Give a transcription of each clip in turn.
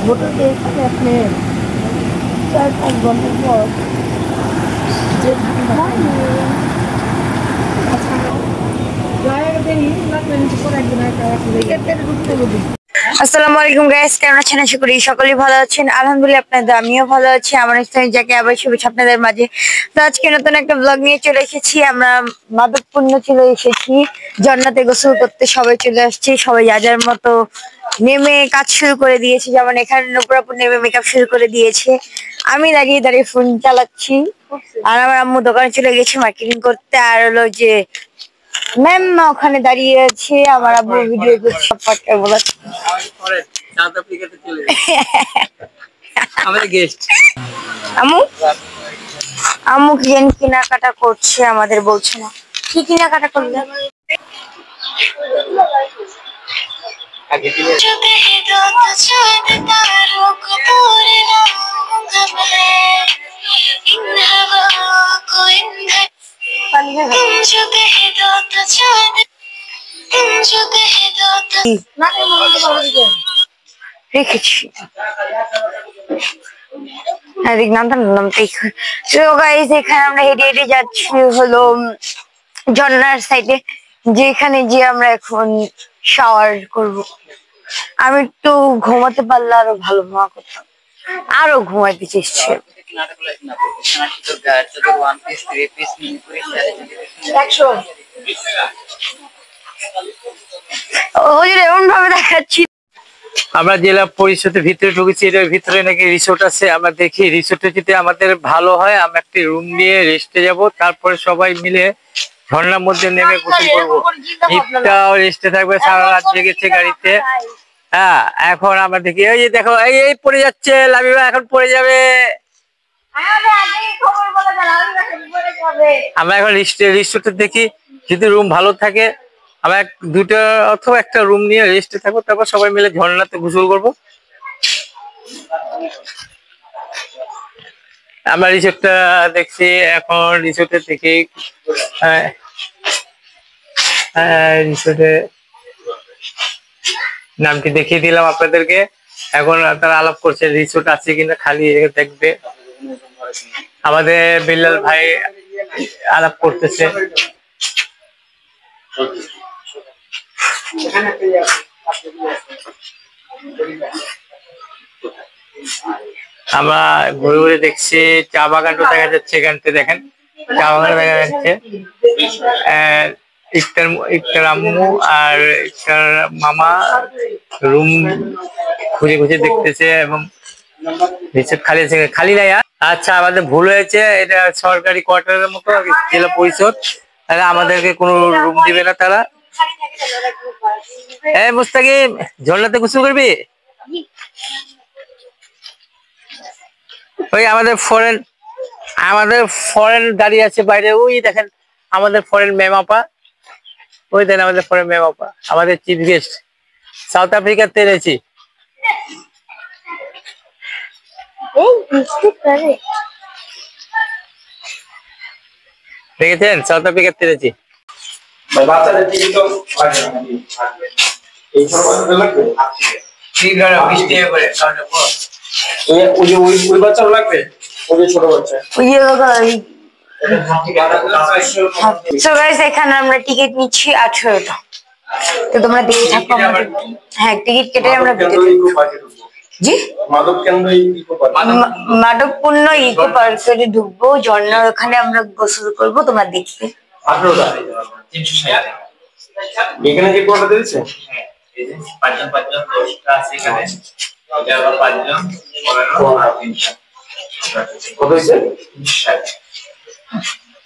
Voter এখানে আপনি 4-5 ঘন্টার পর আসসালামু আলাইকুম গাইস, কেমন আছেন? আশা করি সকলেই ভালো আছেন। আলহামদুলিল্লাহ আপনাদের, আমিও ভালো আছি। আমার স্থানীয় যাকে আবার শুভেচ্ছা আপনাদের মাঝে। তো আজকে নতুন একটা ব্লগ নিয়ে চলে এসেছি। আমরা মাদকপূর্ণ চলে এসেছি, জান্নাতে গোসল করতে সবাই চলে আসছে। সবাই যার মতো নেমে কাজ শুরু করে দিয়েছে। যেমন এখানে নুপুরাপুর নেমে মেকআপ শুরু করে দিয়েছে, আমি দাঁড়িয়ে দাঁড়িয়ে ফোন চালাচ্ছি, আর আমার আম্মু দোকানে চলে গেছে মার্কেটিং করতে। আর হলো যে ম্যাম ওখানে দাঁড়িয়ে আছে, আমার আব্বু ভিডিও করছে। আম্মু আম্মু কি জানি কেনাকাটা করছে, আমাদের বলছে না কি কেনাকাটা করবে। রেখেছি এখানে আমরা হেঁটে হেঁটে যাচ্ছি হলো ঝর্ণার সাইডে, যেখানে যে আমরা এখন শাওয়ার করব। আমি একটু ঘুমাতে পারলে আরো ভালো হওয়া কথা, আরো ঘুমাইতে চেষ্টা। এমন ভাবে দেখাচ্ছি। আমরা জেলা পরিষদের ভিতরে ঢুকেছি, এটার ভিতরে নাকি রিসোর্ট আছে। আমরা দেখি রিসোর্টে যদি আমাদের ভালো হয় আমরা একটি রুম নিয়ে রেস্টে যাব, তারপরে সবাই মিলে ঝর্ণার মধ্যে নেমে গোসল করবো। ঈদটাও রেস্টে থাকবে, সারা রাত জেগেছে গাড়িতে। হ্যাঁ, এখন আমরা দেখি এই যে দেখো এই পড়ে যাচ্ছে লাবিবা, এখন পড়ে যাবে। আমরা এখন রিসোর্টে দেখি যদি রুম ভালো থাকে আমরা দুটো অথবা একটা রুম নিয়ে রেস্টে থাকবো, তারপর সবাই মিলে ঝর্ণাতে গোসল করবো। আমরা রিসোর্টটা দেখছি, এখন রিসোর্টের থেকে রিসোর্টের নামটি দেখিয়ে দিলাম আপনাদেরকে। এখন তারা আলাপ করছে রিসোর্ট আছে কিনা, খালি দেখবে। আমাদের বিল্লাল ভাই আলাপ করতেছে। আমরা ঘুরে ঘুরে দেখছি চা বাগানটা দেখা যাচ্ছে, এখানতে দেখেন চা বাগান দেখা যাচ্ছে। ইফতার আম্মু আর ইফতার মামা রুম খুঁজে খুঁজে দেখতেছে এবং রিসোর্ট খালি আছে, খালি নাই। আচ্ছা, আমাদের ভুল হয়েছে, এটা সরকারি কোয়ার্টারের মতো জেলা পরিষদ, তাহলে আমাদেরকে কোনো রুম দিবে না তারা। এই মুস্তাকিম, ঝর্ণাতে গোসল করবি? ওই আমাদের ফরেন দাঁড়িয়ে আছে বাইরে, ওই দেখেন আমাদের ফরেন ম্যাম আপা, ওই দেন আমাদের ফরেন ম্যাম আপা, আমাদের চিফ গেস্ট সাউথ আফ্রিকাতে এনেছি। দেখেছেন, সাউথ আফ্রিকাতে এনেছি। এখানে আমরা টিকিট নিচ্ছি 18টা। তো তোমরা দেখে থাকো আমাদের। হ্যাঁ, টিকিট কেটে আমরা জি মাদকপূর্ণ ইকো পার্কে ঢুকবো, ঝর্ণার ওখানে আমরা গোসল করবো, তোমরা দেখবে। এখানে যে কোয়াটা দিয়েছে কত হয়েছে?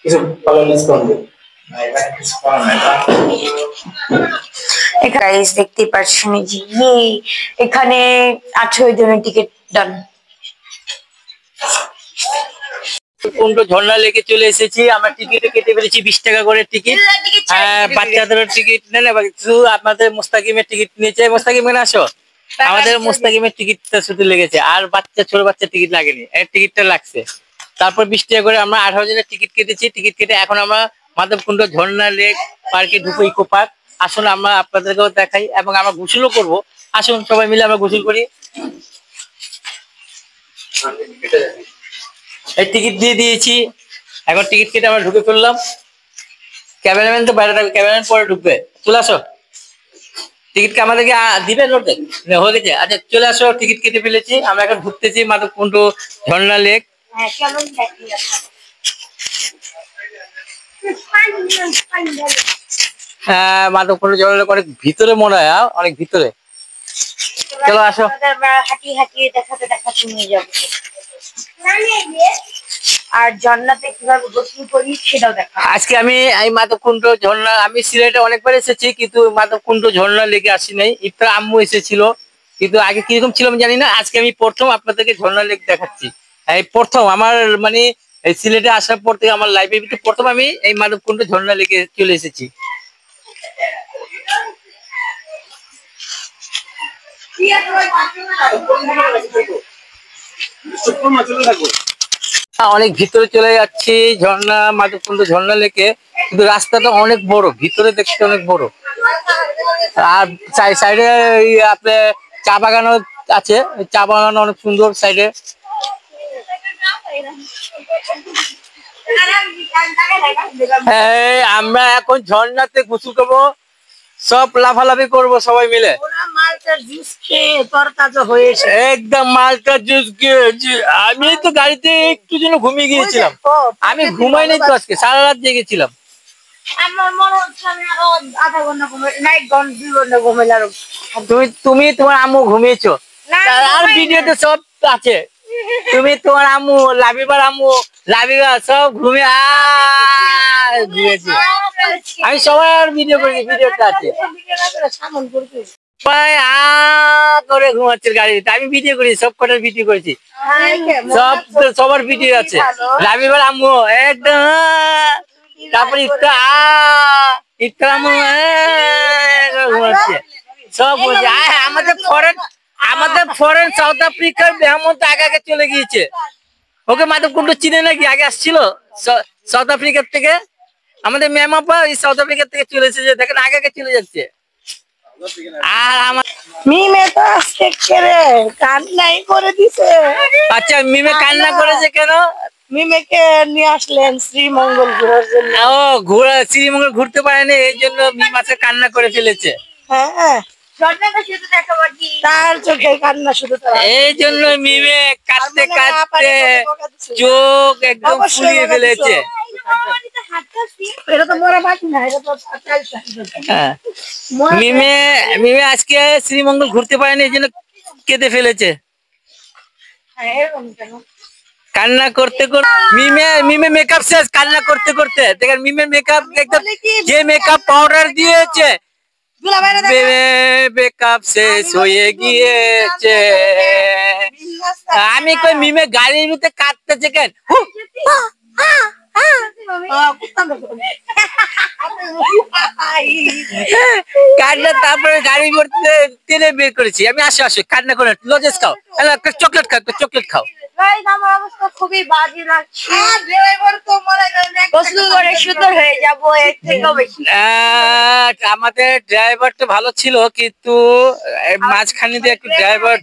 কিছু ভালো ডিসকাউন্ট দেন। দেখতে পাচ্ছেন যে এখানে 18 জনের টিকিট ডান। ঝর্ণা লেকে চলে এসেছি, আমরা টিকিট কেটে ফেলেছি 20 টাকা করে টিকিট। বাচ্চাদের টিকিট নেই, আপনাদের মুস্তাকিমের টিকিট নিয়েছে। মুস্তাকিম এখানে আসো, আমাদের মুস্তাকিমের টিকিটটা শুধু লেগেছে, আর ছোট বাচ্চার টিকিট লাগেনি, এর টিকিটটা লাগছে। তারপর 20 টাকা করে আমরা 18 জনের টিকিট কেটেছি। টিকিট কেটে এখন আমরা মাধবকুণ্ড ঝর্ণা লেক পার্কে ঢুকবো, ইকো পার্ক। আসলে আমরা আপনাদেরকেও দেখাই এবং আমরা গোসলও করবো। আসুন সবাই মিলে আমরা গোসল করি। এই টিকিট দিয়ে দিয়েছি, এখন টিকিট কেটে আমরা ঢুকে ফেললাম। ক্যামেরাম্যান তো বাইরে থাকবে, ক্যামেরাম্যান পরে ঢুকবে। চলে আসো, টিকিট আমাদেরকে দিবে নোটে হয়ে গেছে। আচ্ছা চলে আসো, টিকিট কেটে ফেলেছি, আমরা এখন ঢুকতেছি মাধবকুণ্ড ঝর্ণা লেক। হ্যাঁ মাধবকুণ্ড ঝর্ণা লেক অনেক ভিতরে মনে হয়, অনেক ভিতরে। চলো আসো, হাঁটিয়ে হাঁটিয়ে দেখাতে দেখাতে নিয়ে যাবো। আর ঝর্ণাতে কিভাবে গোসল করি সেটাও দেখা। আজকে আমি এই মাধবকুণ্ড ঝর্ণা, আমি সিলেটে অনেকবার এসেছি কিন্তু মাধবকুণ্ড ঝর্ণা লেকে আসি নাই। ইফতার আম্মু এসেছিল, কিন্তু আগে কিরকম ছিল আমি জানি না। আজকে আমি প্রথম আপনাদেরকে ঝর্ণা লেক দেখাচ্ছি। এই প্রথম আমার মানে এই সিলেটে আসার পর থেকে আমার লাইফে প্রথম আমি এই মাধবকুণ্ড ঝর্ণা লেকে চলে এসেছি। অনেক ভিতরে চলে যাচ্ছি ঝর্ণা মাধবকুণ্ড ঝর্ণা লেকে, কিন্তু রাস্তাটা অনেক বড়, ভিতরে দেখতে অনেক বড়। আর সাইডে আপনার চা বাগানও আছে, চা বাগান অনেক সুন্দর সাইডে। আমরা এখন ঝর্ণাতে গোসল করবো, সব লাফালাফি করবো সবাই মিলে। একদম মালটার জুস খেয়ে আমি তো গাড়িতে একটু জন্য ঘুমিয়ে গিয়েছিলাম। আমি ঘুমাই নাই তো, আজকে সারা রাত জেগেছিলাম। আমার মনে হচ্ছে আমি আরো আধা ঘন্টা ঘুমাই, না 1 ঘন্টা 2 ঘন্টা ঘুমাইলে। তুমি তোমার আম্মু ঘুমিয়েছো, আর ভিডিওতে সব আছে। তুমি তোমার আম্মু লাবিবার আম্মু লাবিবা সব ঘুমিয়েছি। আমি সবাই আর ভিডিও করেছি, ভিডিওটা আছে। করে ঘুমাচ্ছে গাড়িতে, আমি ভিডিও করি, সব কটার ভিডিও করেছি, সবার ভিডিও আছে। লাবিবার আম্মু একদম, তারপরে ইফতার আম্মু ঘুমাচ্ছে, সব বলছে। আমাদের ফরেন সাউথ আফ্রিকার মেহমান আগে চলে গিয়েছে। ওকে মাধবকুণ্ড চিনে নাকি, আগে আসছিল সাউথ আফ্রিকার থেকে। আমাদের মেমাপা এই সাউথ আফ্রিকার থেকে চলে এসেছে, দেখেন আগে চলে যাচ্ছে। আর আমার মিমে তো আজকে কান্নাই করে দিছে। আচ্ছা মিমে কান্না করেছে কেন? মিমেকে নিয়ে আসলেন শ্রীমঙ্গল ঘোরার জন্য। ও শ্রীমঙ্গল ঘুরতে পারেনি, এই জন্য মিম আজকে কান্না করে ফেলেছে। হ্যাঁ তার চোখে কান্না শুধু, এই জন্য মিমে কাঁদতে কাঁদতে চোখ একদম ফুলিয়ে ফেলেছে। এটা তো মরা বাকি না, এটা তো মিমে আজকে শ্রীমঙ্গল ঘুরতে পারেনি, এই জন্য কেঁদে ফেলেছে, কান্না করতে করতে। মিমে মেকআপ শেষ, কান্না করতে করতে। দেখেন মিমে মেকআপ একদম, যে মেকআপ পাউডার দিয়েছে মেকআপ শেষ হয়ে গিয়েছে। আমি কই মিমে গাড়ির ভিতরে কাঁদতেছে কেন? কান্না, তারপরে গাড়ির মধ্যে টেনে বের করেছি আমি। আসো কান্না করে, লজেস খাও, একটা চকলেট খাও, একটা চকলেট খাও। আমার অবস্থা খুবই বাজে লাগছে, গোসল করে সুন্দর হয়ে যাবো, এর থেকেও বেশি। আমাদের ড্রাইভার তো ভালো ছিল, কিন্তু মাঝখানে দিয়ে একটু ড্রাইভার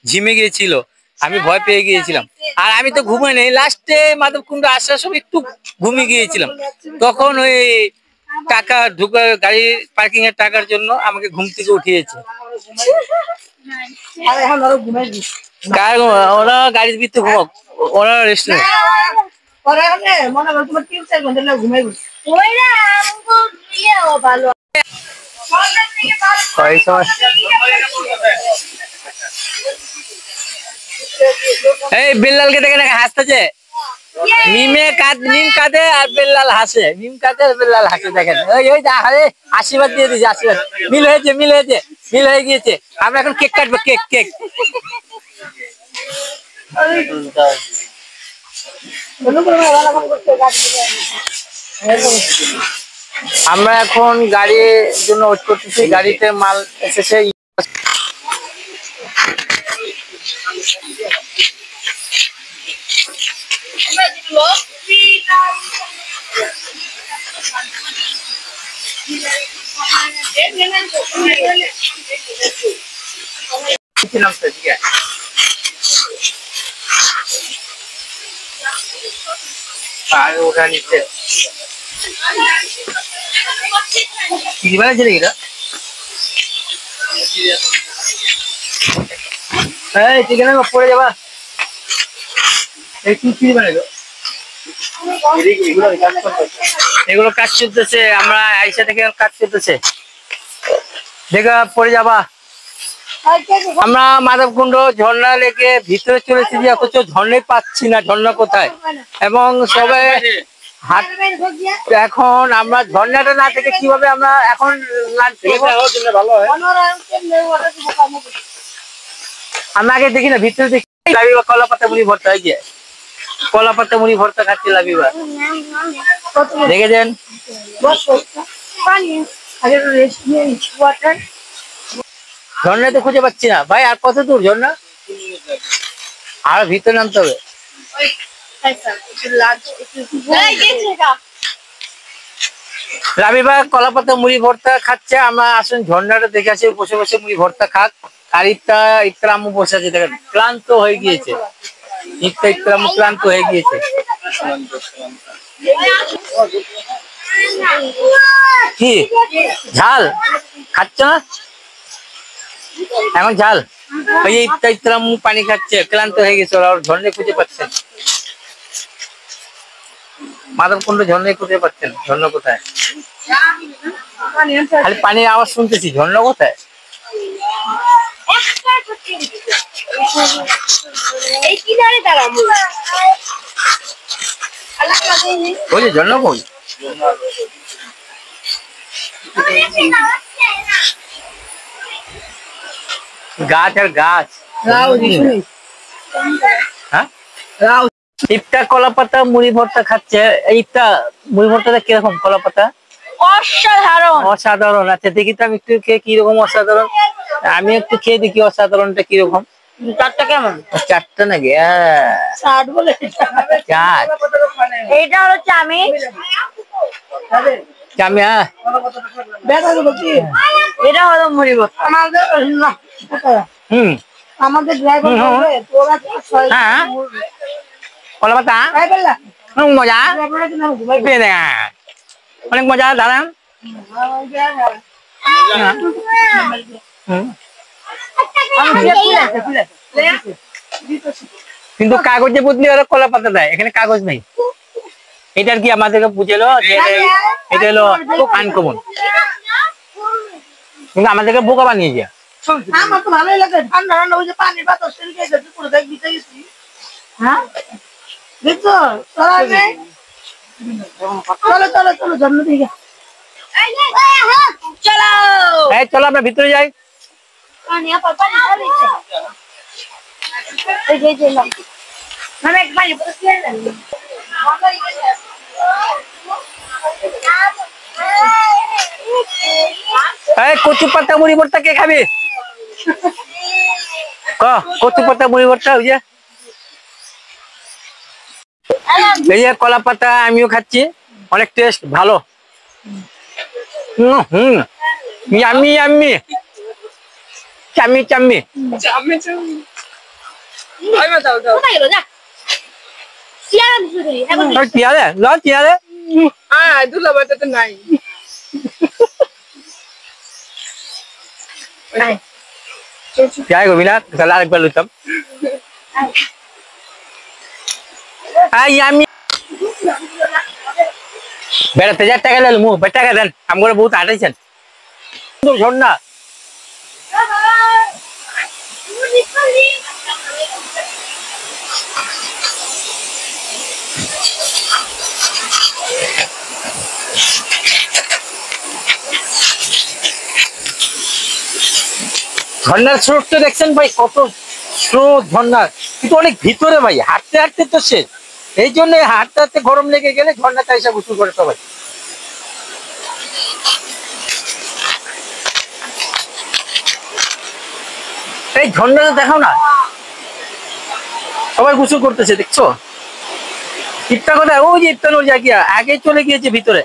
ঝিমে গিয়েছিল, আমি ভয় পেয়ে গিয়েছিলাম। আর আমি তো ঘুমাই নেই, লাস্টে মাধবকুণ্ড আসার সময় একটু ঘুমিয়ে গিয়েছিলাম। তখন ওই টাকা ঢুকে গাড়ি পার্কিং এর টাকার জন্য আমাকে ঘুম থেকে উঠিয়েছে। ওরা গাড়ির ভিতরে ঘুমাক, ওরা রেস্ট নেই। এই বেল্লালকে দেখে নাকি হাসতেছে। মিম কাঁদে আর বেল্লাল হাসে, মিম কাঁদে আর বেল্লাল হাসে। দেখেন ওই আশীর্বাদ দিয়ে দিয়েছে, আশীর্বাদ মিল হয়ে গিয়েছে। আমরা এখন কেক কাটবো, কেক। আমরা এখন গাড়ির জন্য ওয়েট করতেছি, গাড়িতে মাল এসেছে। নিচে নামতে, ঠিক আছে? আর ওটা নিচে কি বানাইছে রে এটা? এই ঠিক আছে, পড়ে যাবা। এই কি বানাইলো? এগুলো কাজ চলতেছে, আমরা আইসা থেকে কাজ চলতেছে, দেখা পড়ে যাবা। আমরা মাধবকুণ্ড ঝর্ণা লেকে ভিতরে চলেছি, অথচ ঝর্ণাই পাচ্ছি না, ঝর্ণা কোথায়। এবং সবাই এখন আমরা ঝর্ণাটা না থেকে কিভাবে আমরা এখন ভালো হয়, আমরা আগে দেখি না, ভিতরে দেখি কলা পাতা মুড়ি ভর্তা হয়েছে, কলা পাতা মুড়ি ভর্তা খাচ্ছি লাবিবা, দেখেছেন? ঝর্ণা তো খুঁজে পাচ্ছি না ভাই, আর কত দূর ঝর্ণা? আর ভিতরে নামতে হবে। লাবিবা কলা পাতা মুড়ি ভর্তা খাচ্ছে, আমরা আসুন ঝর্ণাটা দেখে আসি, বসে বসে মুড়ি ভর্তা খাক। আর ইফতার আম্মু বসে আছে, দেখেন ক্লান্ত হয়ে গিয়েছে, ইফতার আম্মু ক্লান্ত হয়ে গিয়েছে। কি ঝাল খাচ্ছ না এখন? ঝাল ওই ইফতার আম্মু পানি খাচ্ছে, ক্লান্ত হয়ে গেছে, ওরা ঝর্ণা খুঁজে পাচ্ছেন, মাধবকুণ্ড ঝর্ণা খুঁজে পাচ্ছেন, ঝর্ণা কোথায়? খালি পানির আওয়াজ শুনতেছি, ঝর্ণা কোথায়? ওই যে ঝর্ণা কই? গাছ আর গাছ। হ্যাঁ, ইফতার কলা পাতা মুড়ি ভর্তা খাচ্ছে। ইফতার মুড়ি ভর্তাটা কিরকম? কলা পাতা অসাধারণ, অসাধারণ। আচ্ছা দেখি তো আমি একটু খেয়ে কিরকম অসাধারণ, আমি একটু খেয়ে দেখি অসাধারণটা কিরকম। চারটা কেমন? চারটা নাকি? চাট বলে চাট, এইটা হলো চামিচ, চামি। হ্যাঁ, এটা হলো মুড়ি ভর্তা। হুম, আমাদের ড্রাইভার বলবে তোরা হ্যাঁ, কলা পাতা মজা, অনেক মজা দাঁড়ান। কিন্তু কাগজে বদলি ওরা কলা পাতা দেয়, এখানে কাগজ নেই। এটার কি আমাদেরকে বুঝেলো যে এটা হলো আনকমন, কিন্তু আমাদেরকে বোকা বানিয়েছে। আমার তো ভালোই লাগে, ঠান্ডা ঠান্ডা ওই যে পানি বাতাস পুরো দেখ দিতে গেছি। হ্যাঁ দেখছো, চলো চলো চলো জন্ম দিকে চলো এই চলো আমরা ভিতরে যাই। এই কচু পাতা মুড়ি ভর্তা কে খাবি? কচু পাতা মুড়ি ভর্তা, ওই যে এই যে কলা পাতা আমিও খাচ্ছি, অনেক টেস্ট ভালো। হুম, ইয়াম্মি ইয়াম্মি, চাম্মি চাম্মি। চিয়ারে লও, চিয়ারে যাই গো বিনা, তাহলে আরেকবার লইতাম। আমি বেড়াতে যার টাকা দিল মু টাকা দেন, আমরা বহুত আটাইছেন ঝর্ণা। ঝর্ণার স্রোতটা দেখছেন ভাই, কত স্রোত ঝর্ণার, কিন্তু অনেক ভিতরে ভাই, হাঁটতে হাঁটতে তো শেষ। এই জন্য হাঁটতে হাঁটতে গরম লেগে গেলে ঝর্ণাটা এসে গোসল করে সবাই। এই ঝর্ণাটা দেখাও না, সবাই গোসল করতেছে, দেখছো? ইফতার কোথায়? ওই যে ইফতার ওর জায়গা আগে চলে গিয়েছে ভিতরে।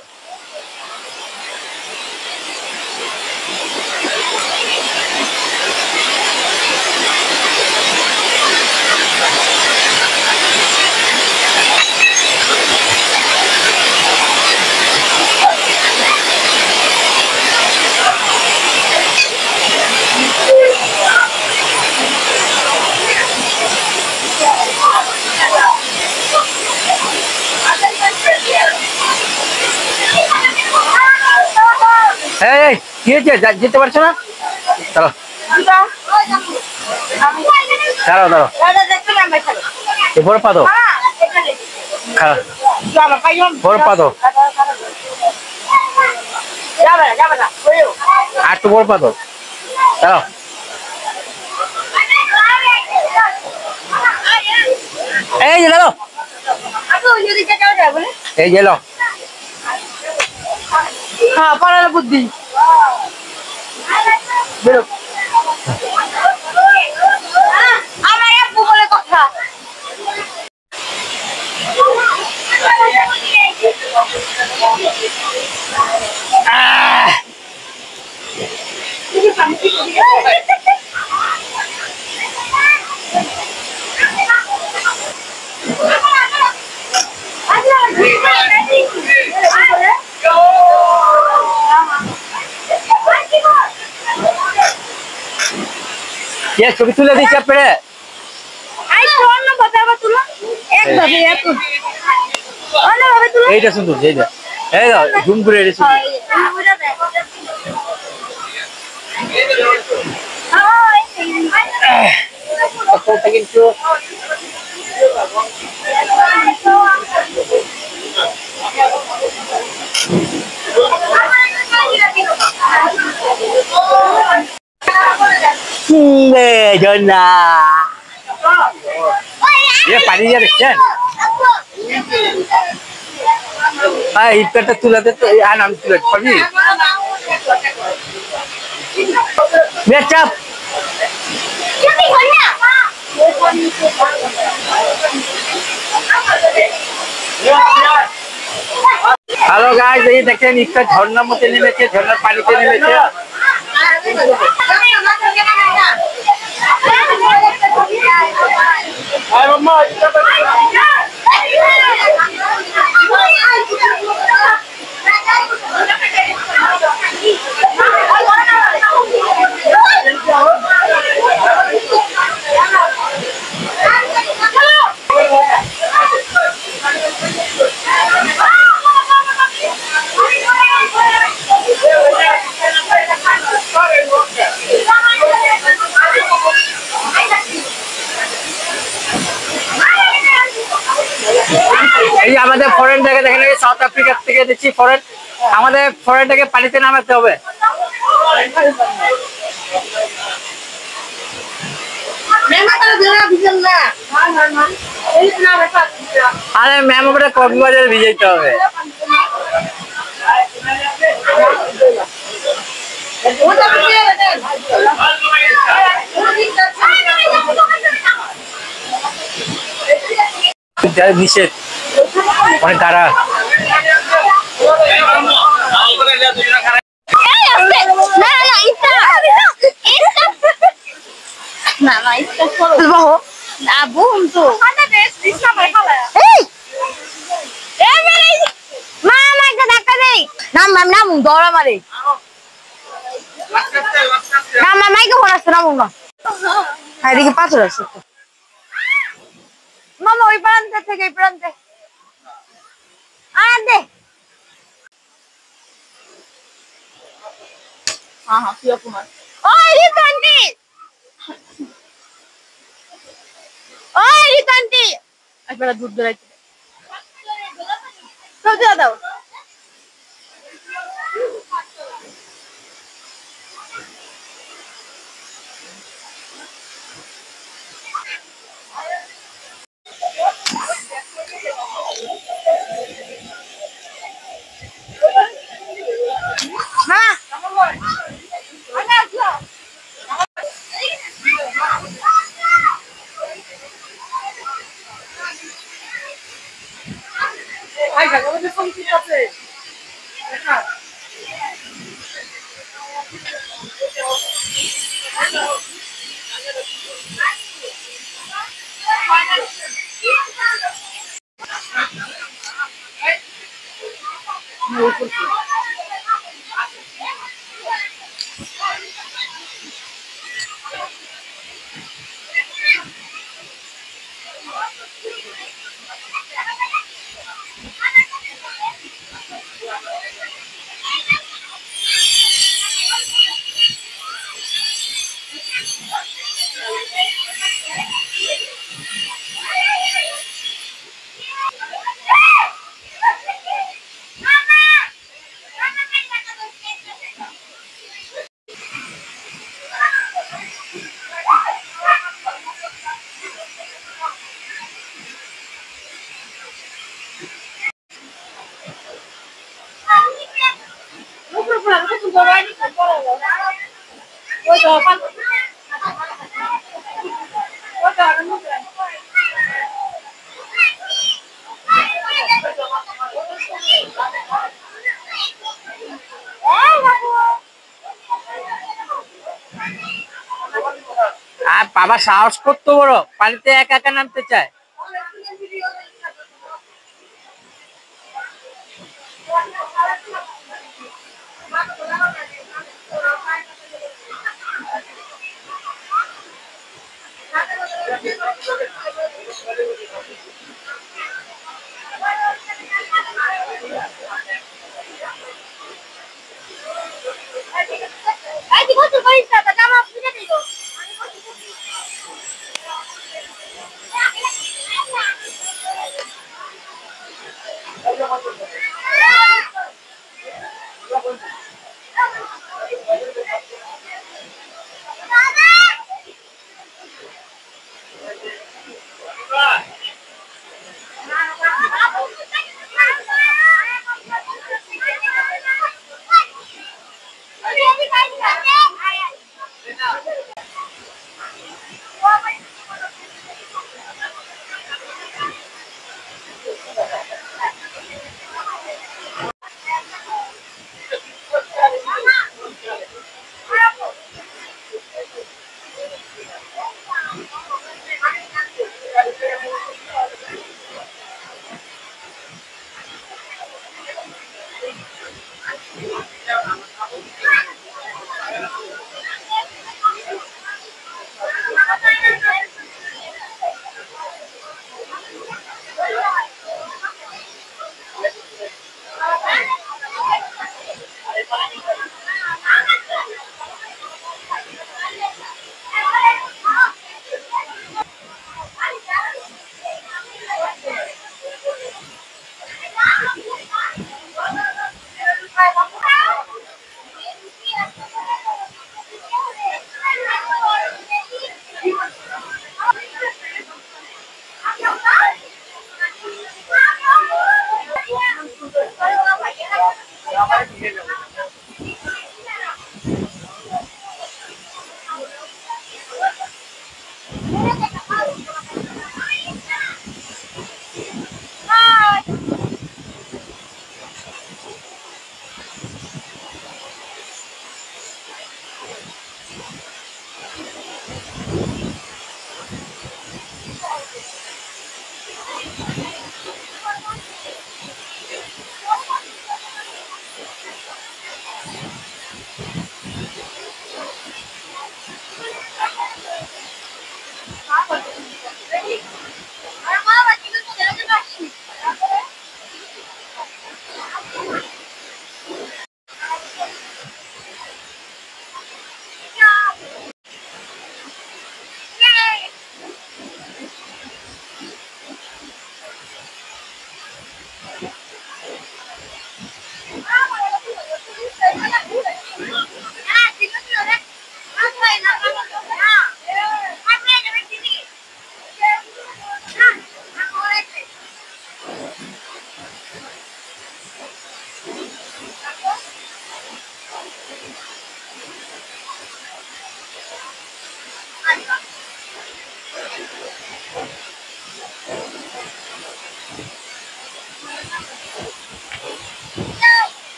কি হয়েছে যেতে পারছো না? দাঁড়াও দাঁড়াও দাঁড়াও বড় পা দাও বড় পা দাও আর একটু বড় পা দাও দাঁড়াও এই যে দাঁড়াও এই যে দাও হ্যাঁ পাড়ার বুদ্ধি বেরো আমার আব্বু বলে কথা ছবি তুলে দিচ্ছে পেড়ে এইটা সুন্দর এইটা এই দাও জুম করে এটা সুন্দর কিন্তু ঝর্ণা পানি যা দেখছেন ইটটা তুলাতে তো নাম তুলে পাবি চাপ হ্যালো গাইস এই দেখেন ইটটা ঝর্ণার মধ্যে নেমেছে ঝর্ণার পানিতে নেমেছে এই যে আমাদের ফরেনটাকে দেখেন সাউথ আফ্রিকা থেকে দিচ্ছি ফরেন আমাদের ফরেনটাকে পানিতে নামাতে হবে আরে ম্যাম ওটা কক্সবাজারে ভিজাইতে হবে নিষেধ অনেক কারা দৌড়া মারে না মামাইকে ফোন আসছে না মামা এদিকে পাথর আছে মামা ওই প্রান্তে থেকে এই প্রান্তে দে ওই রিতান্তি একবার দুধ ধরাইতে সব দাও আর বাবা সাহস করতে বড়, পানিতে একা একা নামতে চায়।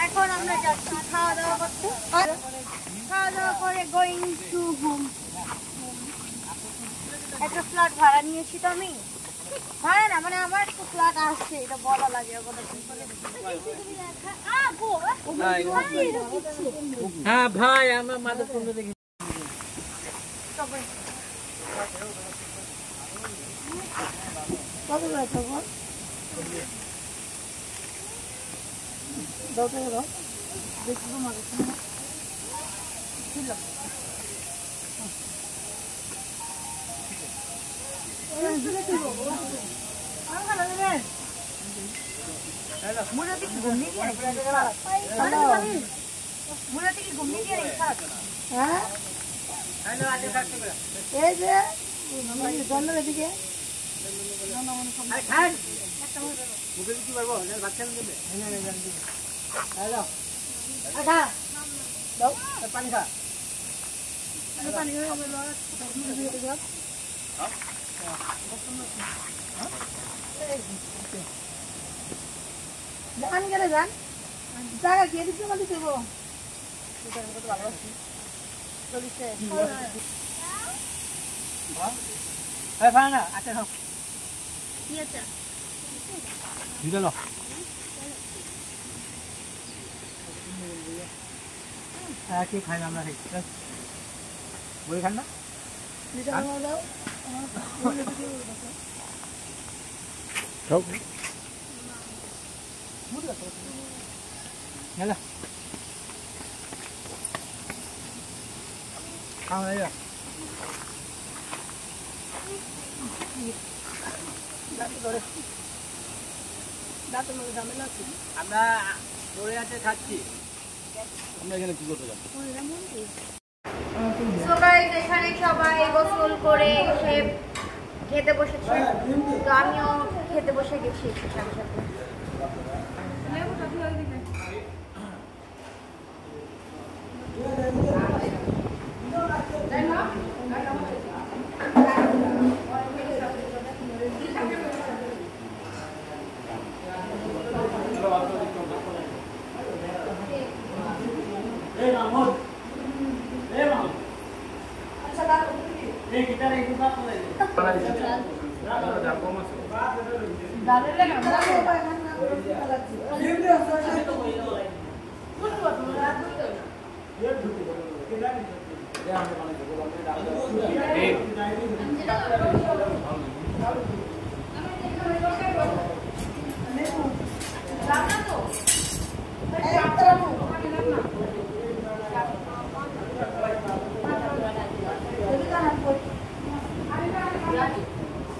এখন আমরা যাচ্ছি খাওয়া দাওয়া করতে, খাওয়া দাওয়া করে গোয়িং টু হোম। একটা ফ্ল্যাট ভাড়া নিয়েছি তো আমি, ভাড়া না মানে আমার একটা ফ্ল্যাট আসছে, এটা বলা লাগে। হ্যাঁ ভাই আমার মাদক পণ্য দেখি দোকান গেলে যান জায়গা গিয়ে দিতে মাটি দেবো কি খাই না আমরা বই খান না Hello. Không lấy được. আমরা দৌড়ে আছে খাচ্ছি। আমরা এখানে কি করতে যাচ্ছি? সো গাইস, এখানে সবাই গোসল করে খেতে বসেছে, তো আমিও খেতে বসে গেছি সাথে সাথে।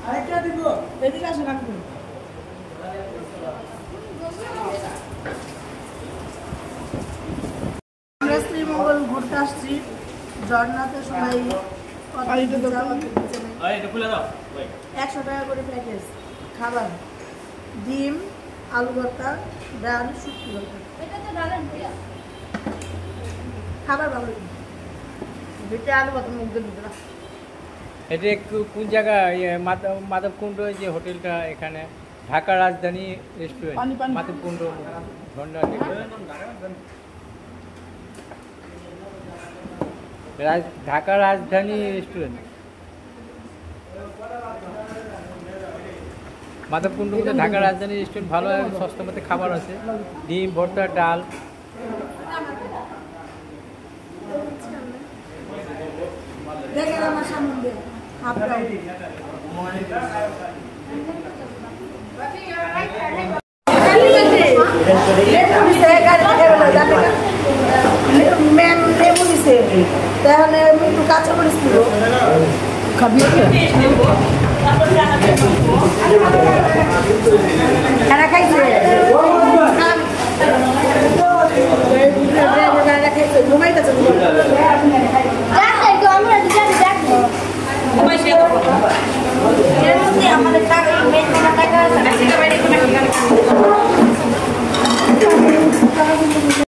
আরেকটা দিব এদিকে আসো রাখুন ঝর্ণাতে সবাই 100 টাকা করে প্যাকেজ খাবার, ডিম, আলু ভর্তা, ডাল, শুটকি ভর্তা। খাবার ভালো যেটা আলু ভর্তা মুখ দিয়ে দিতে না। এটা কোন জায়গা মাধবকুণ্ড যে হোটেলটা এখানে ঢাকা রাজধানী রেস্টুরেন্ট মাধবকুণ্ড ঝর্ণা ঢাকা রাজধানী রেস্টুরেন্ট মাধবকুণ্ড ঢাকা রাজধানী রেস্টুরেন্ট ভালো সস্তা মধ্যে খাবার আছে, ডিম ভর্তা, ডাল। দেখেন আমার সামনে আপনার ম্যাম লেবু দিছে, তাহলে একটু কাঁচা মরিচ ছিল খাইছে